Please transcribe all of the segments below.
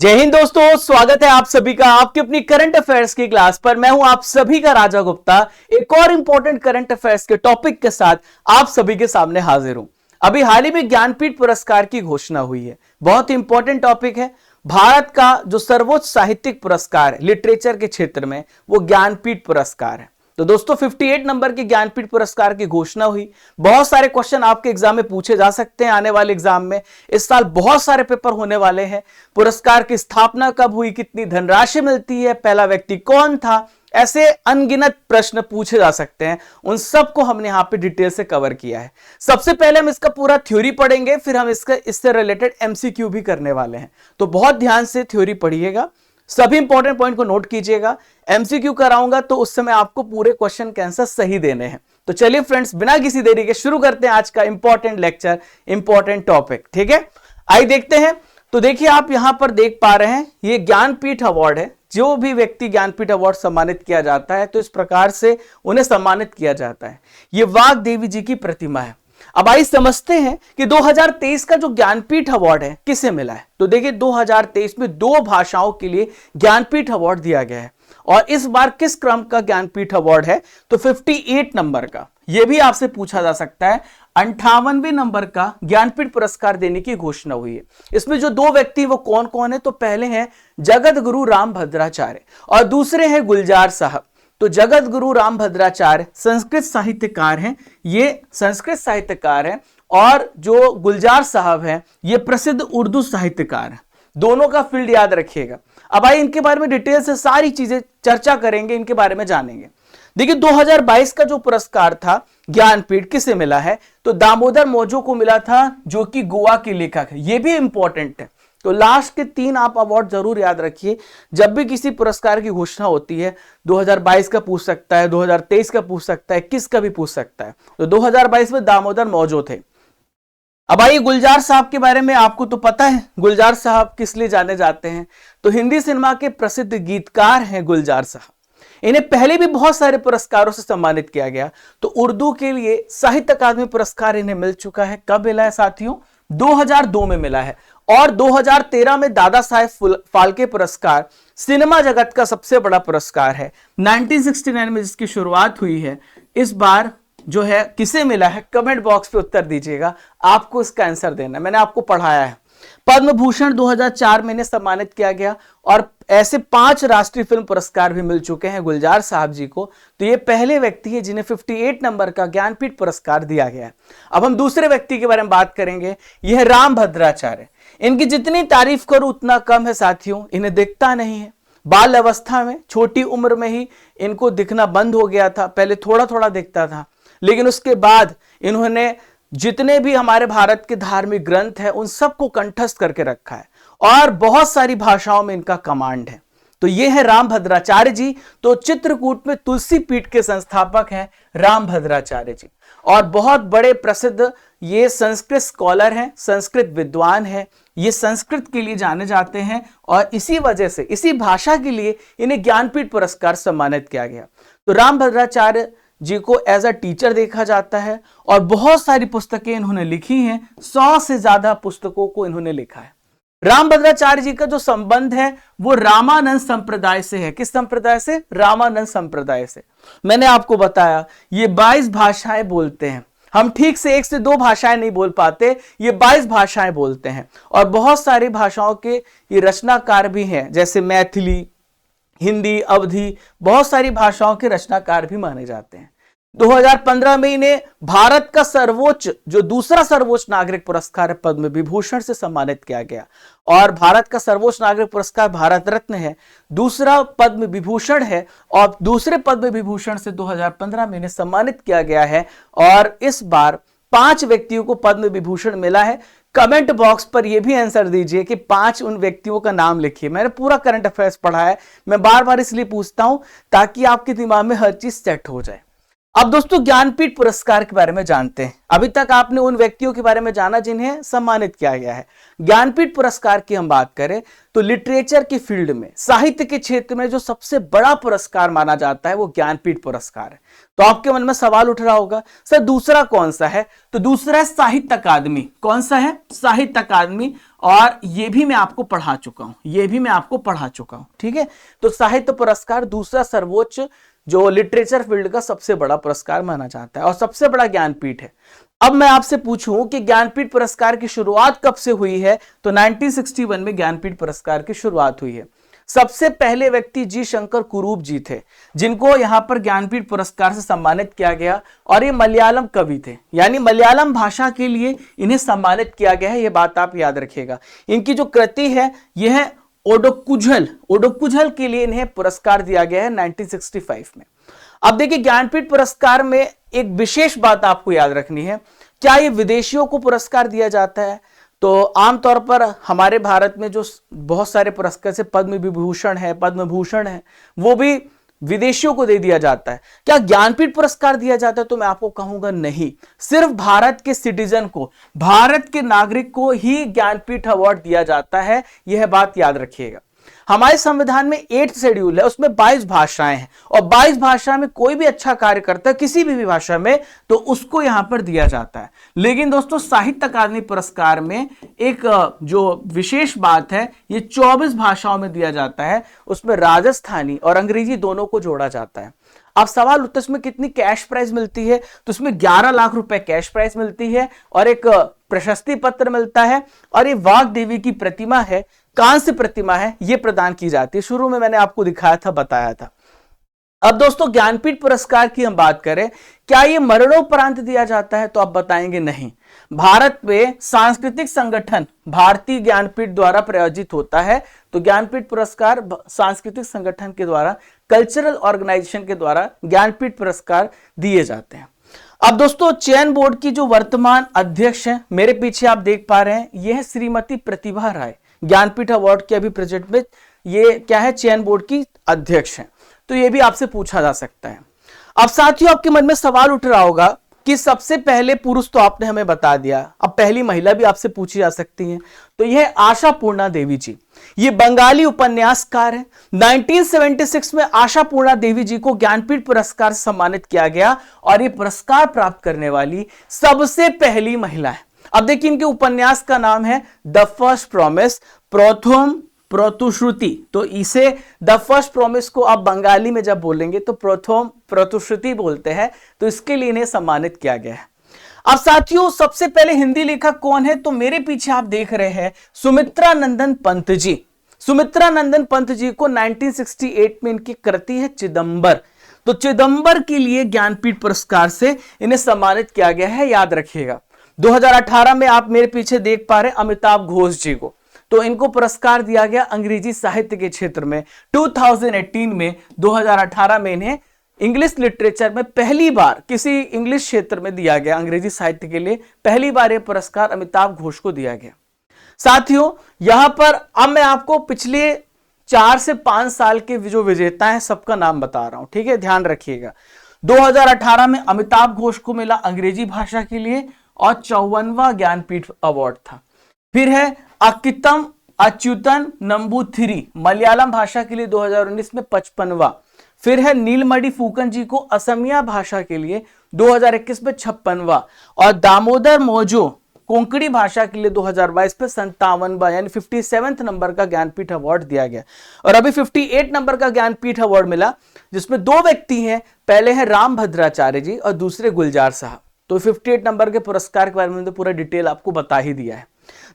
जय हिंद दोस्तों, स्वागत है आप सभी का आपकी अपनी करंट अफेयर्स की क्लास पर। मैं हूं आप सभी का राजा गुप्ता, एक और इंपॉर्टेंट करंट अफेयर्स के टॉपिक के साथ आप सभी के सामने हाजिर हूं। अभी हाल ही में ज्ञानपीठ पुरस्कार की घोषणा हुई है। बहुत ही इंपॉर्टेंट टॉपिक है। भारत का जो सर्वोच्च साहित्यिक पुरस्कार है लिटरेचर के क्षेत्र में, वो ज्ञानपीठ पुरस्कार है। तो दोस्तों 58 नंबर के ज्ञानपीठ पुरस्कार की घोषणा हुई। बहुत सारे क्वेश्चन आपके एग्जाम में पूछे जा सकते हैं आने वाले एग्जाम में। इस साल बहुत सारे पेपर होने वाले हैं। पुरस्कार की स्थापना कब हुई, कितनी धनराशि मिलती है, पहला व्यक्ति कौन था, ऐसे अनगिनत प्रश्न पूछे जा सकते हैं। उन सबको हमने यहां पे डिटेल से कवर किया है। सबसे पहले हम इसका पूरा थ्योरी पढ़ेंगे, फिर हम इससे रिलेटेड एमसीक्यू भी करने वाले हैं। तो बहुत ध्यान से थ्योरी पढ़िएगा, सभी इंपॉर्टेंट पॉइंट को नोट कीजिएगा। एमसीक्यू कराऊंगा तो उस समय आपको पूरे क्वेश्चन के आंसर सही देने हैं। तो चलिए फ्रेंड्स, बिना किसी देरी के शुरू करते हैं आज का इंपॉर्टेंट लेक्चर, इंपॉर्टेंट टॉपिक। ठीक है, आइए देखते हैं। तो देखिए, आप यहां पर देख पा रहे हैं, ये ज्ञानपीठ अवार्ड है। जो भी व्यक्ति ज्ञानपीठ अवार्ड सम्मानित किया जाता है तो इस प्रकार से उन्हें सम्मानित किया जाता है। ये वाग देवी जी की प्रतिमा है। अब आइए समझते हैं कि 2023 का जो ज्ञानपीठ अवार्ड है किसे मिला है। तो देखिए, 2023 में 2 भाषाओं के लिए ज्ञानपीठ अवार्ड दिया गया है। और इस बार किस क्रम का ज्ञानपीठ अवार्ड है? तो 58 नंबर का। यह भी आपसे पूछा जा सकता है। 58वें नंबर का ज्ञानपीठ पुरस्कार देने की घोषणा हुई है। इसमें जो 2 व्यक्ति वो कौन कौन है? तो पहले हैं जगत गुरु रामभद्राचार्य और दूसरे हैं गुलजार साहब। तो जगत गुरु रामभद्राचार्य संस्कृत साहित्यकार हैं, ये संस्कृत साहित्यकार हैं। और जो गुलजार साहब हैं, ये प्रसिद्ध उर्दू साहित्यकार हैं। दोनों का फील्ड याद रखिएगा। अब आइए इनके बारे में डिटेल से सारी चीजें चर्चा करेंगे, इनके बारे में जानेंगे। देखिए, 2022 का जो पुरस्कार था ज्ञानपीठ किसे मिला है? तो दामोदर मौजो को मिला था, जो कि गोवा के लेखक है। यह भी इंपॉर्टेंट है। तो लास्ट के 3 आप अवार्ड जरूर याद रखिए। जब भी किसी पुरस्कार की घोषणा होती है, 2022 का पूछ सकता है, 2023 का पूछ सकता है, 21 का भी पूछ सकता है। तो 2022 में दामोदर मौजो थे। अब आइए गुलजार साहब के बारे में। आपको तो पता है गुलजार साहब किस लिए जाने जाते हैं। तो हिंदी सिनेमा के प्रसिद्ध गीतकार हैं गुलजार साहब। इन्हें पहले भी बहुत सारे पुरस्कारों से सम्मानित किया गया। तो उर्दू के लिए साहित्य अकादमी पुरस्कार इन्हें मिल चुका है। कब मिला है साथियों? 2002 में मिला है। और 2013 में दादा साहेब फाल्के पुरस्कार सिनेमा जगत का सबसे बड़ा पुरस्कार है। 1969 में जिसकी शुरुआत हुई है, इस बार जो है किसे मिला है? कमेंट बॉक्स पे उत्तर दीजिएगा, आपको इसका आंसर देना है। मैंने आपको पढ़ाया है। पद्म भूषण 2004 में इन्हें सम्मानित किया गया। और ऐसे 5 राष्ट्रीय फिल्म पुरस्कार भी मिल चुके हैं गुलजार साहब जी को। तो ये पहले व्यक्ति है जिन्हें 58 नंबर का ज्ञानपीठ पुरस्कार दिया गया है। अब हम दूसरे व्यक्ति के बारे में बात करेंगे। यह रामभद्राचार्य। इनकी जितनी तारीफ करूं उतना कम है साथियों। इन्हें दिखता नहीं है। बाल अवस्था में, छोटी उम्र में ही इनको दिखना बंद हो गया था। पहले थोड़ा थोड़ा दिखता था, लेकिन उसके बाद इन्होंने जितने भी हमारे भारत के धार्मिक ग्रंथ हैं उन सबको कंठस्थ करके रखा है। और बहुत सारी भाषाओं में इनका कमांड है। तो ये है रामभद्राचार्य जी। तो चित्रकूट में तुलसी पीठ के संस्थापक हैं रामभद्राचार्य जी। और बहुत बड़े प्रसिद्ध ये संस्कृत स्कॉलर हैं, संस्कृत विद्वान हैं। ये संस्कृत के लिए जाने जाते हैं और इसी वजह से, इसी भाषा के लिए इन्हें ज्ञानपीठ पुरस्कार सम्मानित किया गया। तो रामभद्राचार्य जी को एज अ टीचर देखा जाता है और बहुत सारी पुस्तकें इन्होंने लिखी हैं। 100 से ज्यादा पुस्तकों को इन्होंने लिखा है। रामभद्राचार्य जी का जो संबंध है वो रामानंद संप्रदाय से है। किस संप्रदाय से? रामानंद संप्रदाय से। मैंने आपको बताया ये 22 भाषाएं बोलते हैं। हम ठीक से 1 से 2 भाषाएं नहीं बोल पाते, ये 22 भाषाएं बोलते हैं। और बहुत सारी भाषाओं के ये रचनाकार भी हैं, जैसे मैथिली, हिंदी, अवधी, बहुत सारी भाषाओं के रचनाकार भी माने जाते हैं। 2015 में इन्हें भारत का सर्वोच्च, जो दूसरा सर्वोच्च नागरिक पुरस्कार है, पद्म विभूषण से सम्मानित किया गया। और भारत का सर्वोच्च नागरिक पुरस्कार भारत रत्न है, दूसरा पद्म विभूषण है। और दूसरे पद्म विभूषण से 2015 में इन्हें सम्मानित किया गया है। और इस बार 5 व्यक्तियों को पद्म विभूषण मिला है। कमेंट बॉक्स पर यह भी आंसर दीजिए कि 5 उन व्यक्तियों का नाम लिखिए। मैंने पूरा करंट अफेयर्स पढ़ा है, मैं बार बार इसलिए पूछता हूं ताकि आपके दिमाग में हर चीज सेट हो जाए। अब दोस्तों ज्ञानपीठ पुरस्कार के बारे में जानते हैं। अभी तक आपने उन व्यक्तियों के बारे में जाना जिन्हें सम्मानित किया गया है। ज्ञानपीठ पुरस्कार की हम बात करें तो लिटरेचर की फील्ड में, साहित्य के क्षेत्र में जो सबसे बड़ा पुरस्कार माना जाता है वो ज्ञानपीठ पुरस्कार है। तो आपके मन में सवाल उठ रहा होगा, सर दूसरा कौन सा है? तो दूसरा है साहित्य अकादमी। कौन सा है? साहित्य अकादमी। और ये भी मैं आपको पढ़ा चुका हूं, ठीक है। तो साहित्य पुरस्कार दूसरा सर्वोच्च जो लिटरेचर फील्ड का सबसे बड़ा पुरस्कार माना जाता है और सबसे बड़ा ज्ञानपीठ है। अब मैं आपसे पूछूं कि ज्ञानपीठ पुरस्कार की शुरुआत कब से हुई है? तो 1961 में ज्ञानपीठ पुरस्कार की शुरुआत हुई है। सबसे पहले व्यक्ति जी शंकर कुरूप जी थे, जिनको यहां पर ज्ञानपीठ पुरस्कार से सम्मानित किया गया, और ये मलयालम कवि थे, यानी मलयालम भाषा के लिए इन्हें सम्मानित किया गया है। यह बात आप याद रखिएगा। इनकी जो कृति है यह है ओडोकुझल के लिए इन्हें पुरस्कार दिया गया है 1965 में। अब देखिए ज्ञानपीठ पुरस्कार में एक विशेष बात आपको याद रखनी है। क्या ये विदेशियों को पुरस्कार दिया जाता है? तो आमतौर पर हमारे भारत में जो बहुत सारे पुरस्कार से पद्म विभूषण है, पद्म भूषण है, वो भी विदेशियों को दे दिया जाता है। क्या ज्ञानपीठ पुरस्कार दिया जाता है? तो मैं आपको कहूंगा नहीं, सिर्फ भारत के सिटीजन को, भारत के नागरिक को ही ज्ञानपीठ अवार्ड दिया जाता है। यह बात याद रखिएगा। हमारे संविधान में 8th शेड्यूल है, उसमें 22 भाषाएं हैं, और 22 भाषा में कोई भी अच्छा कार्य करता है किसी भी भाषा में तो उसको यहां पर दिया जाता है। लेकिन दोस्तों साहित्य अकादमी पुरस्कार में एक जो विशेष बात है, ये 24 भाषाओं में दिया जाता है। उसमें राजस्थानी और अंग्रेजी दोनों को जोड़ा जाता है। अब सवाल उठता है इसमें कितनी कैश प्राइज मिलती है? तो इसमें 11 लाख रुपए कैश प्राइज मिलती है और एक प्रशस्ति पत्र मिलता है, और ये वाग देवी की प्रतिमा है, कांस्य प्रतिमा है, ये प्रदान की जाती है। शुरू में मैंने आपको दिखाया था, बताया था। अब दोस्तों ज्ञानपीठ पुरस्कार की हम बात करें, क्या ये मरणोपरांत दिया जाता है? तो आप बताएंगे नहीं। भारत में सांस्कृतिक संगठन भारतीय ज्ञानपीठ द्वारा प्रायोजित होता है। तो ज्ञानपीठ पुरस्कार सांस्कृतिक संगठन के द्वारा, कल्चरल ऑर्गेनाइजेशन के द्वारा ज्ञानपीठ पुरस्कार दिए जाते हैं। अब दोस्तों चयन बोर्ड की जो वर्तमान अध्यक्ष हैं, मेरे पीछे आप देख पा रहे हैं, यह है श्रीमती प्रतिभा राय। ज्ञानपीठ अवार्ड के अभी प्रेजेंट में ये क्या है? चयन बोर्ड की अध्यक्ष हैं। तो ये भी आपसे पूछा जा सकता है। अब साथियों आपके मन में सवाल उठ रहा होगा कि सबसे पहले पुरुष तो आपने हमें बता दिया, अब पहली महिला भी आपसे पूछी जा सकती है। तो यह आशापूर्णा देवी जी, ये बंगाली उपन्यासकार है। 1976 में आशापूर्णा देवी जी को ज्ञानपीठ पुरस्कार से सम्मानित किया गया, और ये पुरस्कार प्राप्त करने वाली सबसे पहली महिला है। अब देखिए इनके उपन्यास का नाम है द फर्स्ट प्रॉमिस, प्रथम प्रतिश्रुति। तो इसे द फर्स्ट प्रॉमिस को आप बंगाली में जब बोलेंगे तो प्रथम प्रतिश्रुति बोलते हैं। तो इसके लिए इन्हें सम्मानित किया गया है। अब साथियों सबसे पहले हिंदी लेखक कौन है? तो मेरे पीछे आप देख रहे हैं सुमित्रा नंदन पंत जी। सुमित्रा नंदन पंत जी को 1968 में इनकी कृति है चिदंबर। तो चिदंबर के लिए ज्ञानपीठ पुरस्कार से इन्हें सम्मानित किया गया है, याद रखिएगा। 2018 में आप मेरे पीछे देख पा रहे हैं अमिताभ घोष जी को, तो इनको पुरस्कार दिया गया अंग्रेजी साहित्य के क्षेत्र में 2018 में। 2018 में इन्हें इंग्लिश लिटरेचर में पहली बार किसी इंग्लिश क्षेत्र में दिया गया, अंग्रेजी साहित्य के लिए पहली बार यह पुरस्कार अमिताभ घोष को दिया गया। साथियों यहां पर अब मैं आपको पिछले 4 से 5 साल के जो विजेता हैं सबका नाम बता रहा हूं, ठीक है, ध्यान रखिएगा। 2018 में अमिताभ घोष को मिला अंग्रेजी भाषा के लिए और 54वां ज्ञानपीठ अवार्ड था। फिर है अकितम अच्युतन नंबूथिरी, मलयालम भाषा के लिए 2019 में 55वां। फिर है नीलमणि फूकन जी को असमिया भाषा के लिए 2021 में 56वां, और दामोदर मोजो कोंकणी भाषा के लिए 2022 में 57वां, यानी 57th नंबर का ज्ञानपीठ अवार्ड दिया गया। और अभी 58 नंबर का ज्ञानपीठ अवार्ड मिला, जिसमें 2 व्यक्ति हैं, पहले है राम भद्राचार्य जी और दूसरे गुलजार साहब। तो 58 नंबर के पुरस्कार के बारे में तो पूरा डिटेल आपको बता ही दिया है।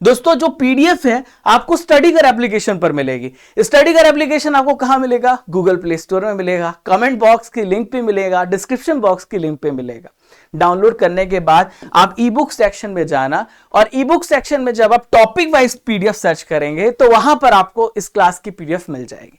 दोस्तों जो पीडीएफ है आपको स्टडीगर एप्लीकेशन पर मिलेगी। स्टडीगर एप्लीकेशन आपको कहां मिलेगा? गूगल प्ले स्टोर में मिलेगा, कमेंट बॉक्स की लिंक पे मिलेगा, डिस्क्रिप्शन बॉक्स की लिंक पे मिलेगा। डाउनलोड करने के बाद आप ई बुक सेक्शन में जाना, और ई बुक सेक्शन में जब आप टॉपिक वाइज पीडीएफ सर्च करेंगे तो वहां पर आपको इस क्लास की पीडीएफ मिल जाएगी।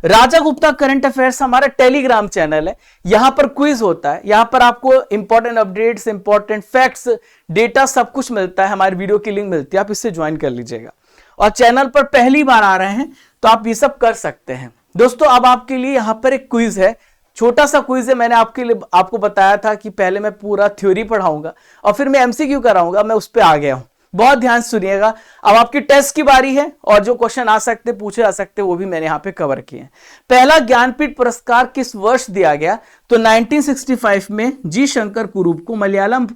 राजा गुप्ता करंट अफेयर्स हमारा टेलीग्राम चैनल है, यहां पर क्विज होता है, यहां पर आपको important updates, important facts, data सब कुछ मिलता है। हमारी वीडियो की लिंक मिलती है, आप इससे ज्वाइन कर लीजिएगा। और चैनल पर पहली बार आ रहे हैं तो आप ये सब कर सकते हैं। दोस्तों अब आपके लिए यहां पर एक क्विज है, छोटा सा क्विज है, मैंने आपको बताया था कि पहले मैं पूरा थ्योरी पढ़ाऊंगा और फिर मैं एमसीक्यू कराऊंगा, मैं उस पर आ गया हूं। बहुत ध्यान सुनिएगा। अब आपकी टेस्ट की बारी है और जो क्वेश्चन आ सकते पूछे जा सकते वो भी मैंने यहां पे कवर किए हैं। पहला ज्ञानपीठ पुरस्कार किस वर्ष दिया गया? तो 1965 में जी शंकर कुरूप को, मलयालम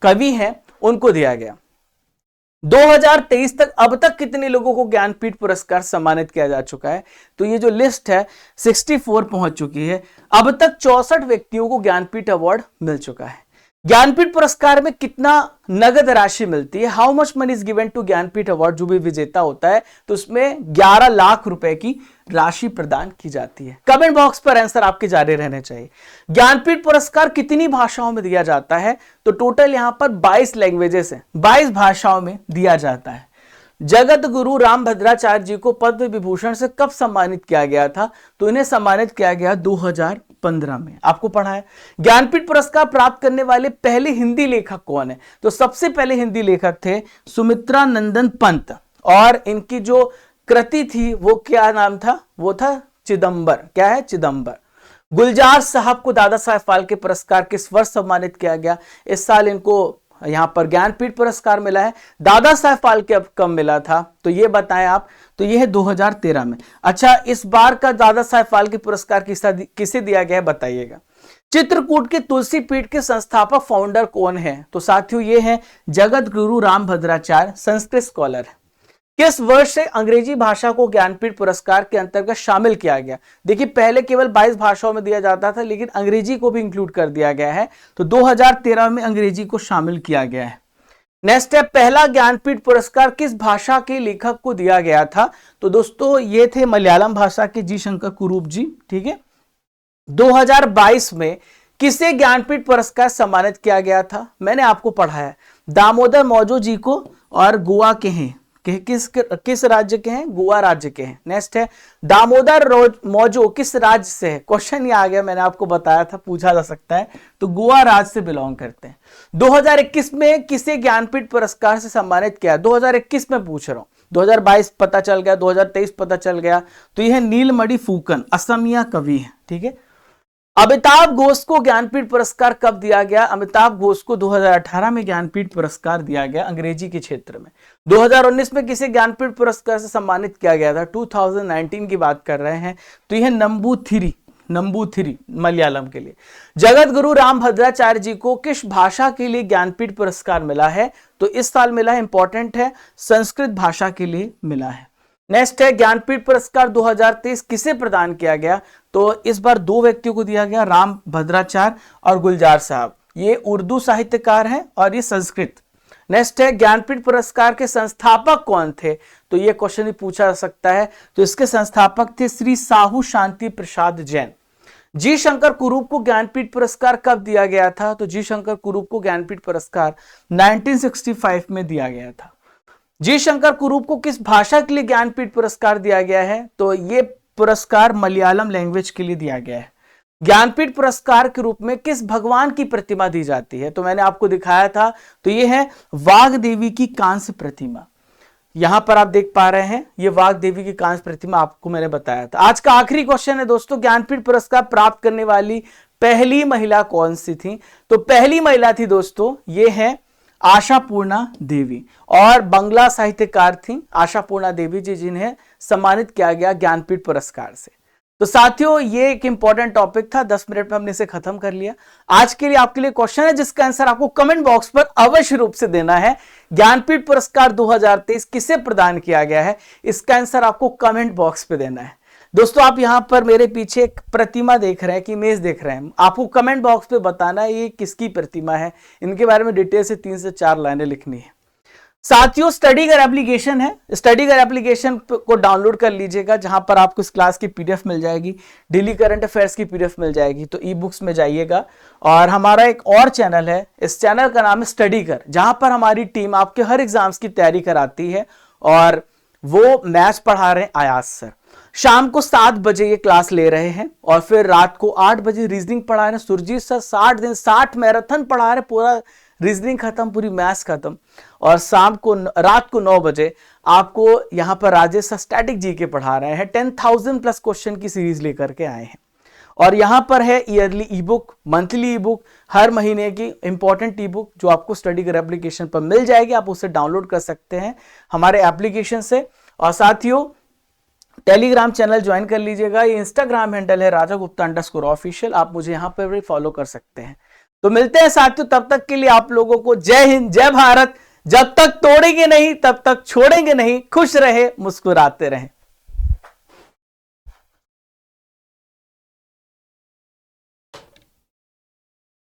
कवि हैं, उनको दिया गया। 2023 तक अब तक कितने लोगों को ज्ञानपीठ पुरस्कार सम्मानित किया जा चुका है? तो ये जो लिस्ट है 64 पहुंच चुकी है। अब तक 64 व्यक्तियों को ज्ञानपीठ अवार्ड मिल चुका है। ज्ञानपीठ पुरस्कार में कितना नगद राशि मिलती है? How much money is given to Jnanpith award? जो भी विजेता होता है तो उसमें 11 लाख रुपए की राशि प्रदान की जाती है। कमेंट बॉक्स पर आंसर आपके जारी रहने चाहिए। ज्ञानपीठ पुरस्कार कितनी भाषाओं में दिया जाता है? तो टोटल यहां पर 22 लैंग्वेजेस है, 22 भाषाओं में दिया जाता है। जगत गुरु रामभद्राचार्य जी को पद्म विभूषण से कब सम्मानित किया गया था? तो इन्हें सम्मानित किया गया 2015 में। आपको पढ़ा है। ज्ञानपीठ पुरस्कार प्राप्त करने वाले पहले हिंदी लेखक कौन है? तो सबसे पहले हिंदी लेखक थे सुमित्रा नंदन पंत, और इनकी जो कृति थी वो क्या नाम था? वो था चिदंबर। क्या है? चिदंबर। गुलजार साहब को दादा साहेब फाल्के पुरस्कार किस वर्ष सम्मानित किया गया? इस साल इनको यहां पर ज्ञानपीठ पुरस्कार मिला है। दादा साहेब फाल्के अब कब मिला था? तो ये बताएं आप। तो ये है 2013 में। अच्छा, इस बार का दादा साहेब फाल्के पुरस्कार किसे दिया गया है बताइएगा। चित्रकूट के तुलसी पीठ के संस्थापक फाउंडर कौन है? तो साथियों ये है जगत गुरु रामभद्राचार्य, संस्कृत स्कॉलर है। किस वर्ष से अंग्रेजी भाषा को ज्ञानपीठ पुरस्कार के अंतर्गत शामिल किया गया? देखिए पहले केवल 22 भाषाओं में दिया जाता था, लेकिन अंग्रेजी को भी इंक्लूड कर दिया गया है। तो 2013 में अंग्रेजी को शामिल किया गया है। नेक्स्ट है, पहला ज्ञानपीठ पुरस्कार किस भाषा के लेखक को दिया गया था? तो दोस्तों ये थे मलयालम भाषा के जी शंकर कुरूप जी। ठीक है। 2022 में किसे ज्ञानपीठ पुरस्कार सम्मानित किया गया था? मैंने आपको पढ़ाया, दामोदर मौजो जी को, और गोवा के हैं। किस राज्य के हैं? गोवा राज्य के हैं। नेक्स्ट है, दामोदर मौजो किस राज्य से है? क्वेश्चन ये आ गया, मैंने आपको बताया था, पूछा जा सकता है। तो गोवा राज्य से बिलोंग करते हैं। 2021 में किसे ज्ञानपीठ पुरस्कार से सम्मानित किया? 2021 में पूछ रहा हूं, 2022 पता चल गया, 2023 पता चल गया। तो यह नीलमणि फूकन, असमिया कवि है। ठीक है। अमिताभ घोष को ज्ञानपीठ पुरस्कार कब दिया गया? अमिताभ घोष को 2018 में ज्ञानपीठ पुरस्कार दिया गया अंग्रेजी के क्षेत्र में। 2019 में किसे ज्ञानपीठ पुरस्कार से सम्मानित किया गया था? 2019 की बात कर रहे हैं। तो यह नंबूथिरी मलयालम के लिए। जगत गुरु रामभद्राचार्य जी को किस भाषा के लिए ज्ञानपीठ पुरस्कार मिला है? तो इस साल मिला है, इंपॉर्टेंट है, संस्कृत भाषा के लिए मिला है। नेक्स्ट है, ज्ञानपीठ पुरस्कार 2023 किसे प्रदान किया गया? तो इस बार 2 व्यक्तियों को दिया गया, रामभद्राचार्य और गुलजार साहब। ये उर्दू साहित्यकार हैं और ये संस्कृत। नेक्स्ट है, ज्ञानपीठ पुरस्कार के संस्थापक कौन थे? तो ये क्वेश्चन भी पूछा जा सकता है। तो इसके संस्थापक थे श्री साहू शांति प्रसाद जैन। जी शंकर कुरूप को ज्ञानपीठ पुरस्कार कब दिया गया था? तो जी शंकर कुरूप को ज्ञानपीठ पुरस्कार 1965 में दिया गया था। जी शंकर कुरूप को किस भाषा के लिए ज्ञानपीठ पुरस्कार दिया गया है? तो ये पुरस्कार मलयालम लैंग्वेज के लिए दिया गया है। ज्ञानपीठ पुरस्कार के रूप में किस भगवान की प्रतिमा दी जाती है? तो मैंने आपको दिखाया था। तो ये है वाग देवी की कांस्य प्रतिमा। यहां पर आप देख पा रहे हैं, ये वाग देवी की कांस्य प्रतिमा आपको मैंने बताया था। आज का आखिरी क्वेश्चन है दोस्तों, ज्ञानपीठ पुरस्कार प्राप्त करने वाली पहली महिला कौन सी थी? तो पहली महिला थी दोस्तों, ये है आशापूर्णा देवी, और बंगला साहित्यकार थी आशापूर्णा देवी जी, जिन्हें सम्मानित किया गया ज्ञानपीठ पुरस्कार से। तो साथियों ये एक इंपॉर्टेंट टॉपिक था, 10 मिनट में हमने इसे खत्म कर लिया। आज के लिए आपके लिए क्वेश्चन है जिसका आंसर आपको कमेंट बॉक्स पर अवश्य रूप से देना है। ज्ञानपीठ पुरस्कार 2023 किसे प्रदान किया गया है? इसका आंसर आपको कमेंट बॉक्स पे देना है। दोस्तों आप यहां पर मेरे पीछे एक प्रतिमा देख रहे हैं कि इमेज देख रहे हैं, आपको कमेंट बॉक्स पे बताना है ये किसकी प्रतिमा है। इनके बारे में डिटेल से 3 से 4 लाइनें लिखनी है। साथियों स्टडीगर एप्लीकेशन है, स्टडीगर एप्लीकेशन को डाउनलोड कर लीजिएगा, जहां पर आपको इस क्लास की पीडीएफ मिल जाएगी, डेली करंट अफेयर्स की पीडीएफ मिल जाएगी। तो ई बुक्स में जाइएगा। और हमारा एक और चैनल है, इस चैनल का नाम है स्टडीगर, जहां पर हमारी टीम आपके हर एग्जाम्स की तैयारी कराती है, और वो मैथ्स पढ़ा रहे हैं आयास सर। शाम को 7 बजे ये क्लास ले रहे हैं, और फिर रात को 8 बजे रीजनिंग पढ़ा रहे हैं। सुरजीत सर 60 दिन 60 मैराथन पढ़ा रहे, पूरा रीजनिंग खत्म, पूरी मैथ्स खत्म। और रात को 9 बजे आपको यहां पर राजेश सर स्टैटिक जीके पढ़ा रहे हैं। 10,000 प्लस क्वेश्चन की सीरीज लेकर के आए हैं। और यहां पर है yearly e book, monthly e book, हर महीने की इंपॉर्टेंट ई बुक जो आपको स्टडी कर एप्लीकेशन पर मिल जाएगी। आप उसे डाउनलोड कर सकते हैं हमारे एप्लीकेशन से। और साथियों टेलीग्राम चैनल ज्वाइन कर लीजिएगा, ये इंस्टाग्राम हैंडल है rajaGupta_official, आप मुझे यहां पर भी फॉलो कर सकते हैं। तो मिलते हैं साथियों, तब तक के लिए आप लोगों को जय हिंद, जय भारत। जब तक तोड़ेंगे नहीं तब तक छोड़ेंगे नहीं। खुश रहे, मुस्कुराते रहें।